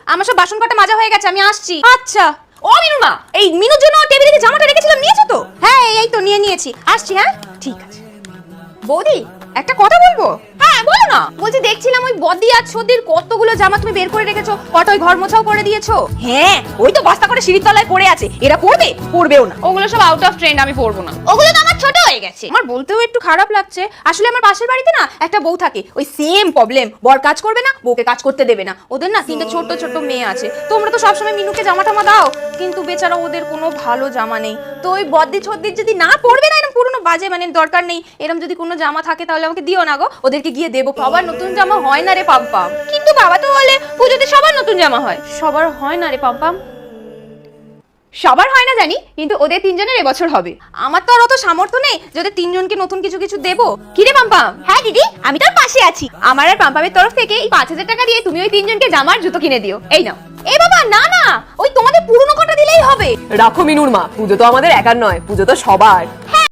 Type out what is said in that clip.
আমার সব বাসন কটা মাজা হয়ে গেছে, আমি আসছি। আচ্ছা। ও মিনুর মা, এই মিনুর জন্য টেবিলে যে জামাটা রেখেছিলাম নিয়েছো তো? হ্যাঁ এই তো নিয়ে নিয়েছি, আসছি। হ্যাঁ ঠিক আছে। বৌদি একটা কথা বলবো? হ্যাঁ বলো না। বলছি দেখছিলাম ওই বদি আর সদির কতগুলো জামা তুমি বের করে রেখেছো, কত ওই ঘর মোছাও করে দিয়েছো। হ্যাঁ ওই তো বস্তা করে সিঁড়ির তলায় পড়ে আছে, এরা পড়বে? পড়বেও না, ওগুলো সব আউট অফ ট্রেন্ড, আমি পরবো না। ওগুলো তো আমার ছোট হয়ে গেছে। আমার বলতেও একটু খারাপ লাগছে, আসলে আমার পাশের বাড়িতে না একটা বউ থাকে, ওই সেম প্রবলেম, বর কাজ করবে না, বউকে কাজ করতে দেবে না। ওদের না তিনটে ছোট ছোট মেয়ে আছে। তোমরা তো সবসময় মিনুকে জামা টামা দাও, কিন্তু বেচারা ওদের কোনো ভালো জামা নেই। তো ওই বদ্দি ছদ্দির যদি না পড়বে না, এরকম পুরনো বাজে মানে দরকার নেই, এরকম যদি কোনো জামা থাকে তাহলে আমাকে দিও না গো, ওদেরকে গিয়ে দেবো। সবার নতুন জামা হয় না রে পাম্পাম। কিন্তু বাবা তো বলে পুজোতে সবার নতুন জামা হয়। সবার হয় না রে পাম্পাম। সবার হয় না জানি, কিন্তু ওদের তিনজনের এবছর হবে। আমার তো আর অত সামর্থ্য নেই যে ওদের তিনজনকে নতুন কিছু কিছু দেবো। কি রে পাম্পাম? হ্যাঁ দিদি, আমি তোর পাশে আছি। আমার আর পাম্পামের তরফ থেকে এই 5,000 টাকা দিয়ে তুমি ওই তিনজনকে জামার জুতো কিনে দিও। এই নাও। এ বাবা না না, ওই তোমাদের পুরনো কটা দিলেই হবে। রাখো মিনুর মা, পুজো তো আমাদের একার নয়, পুজো তো সবার।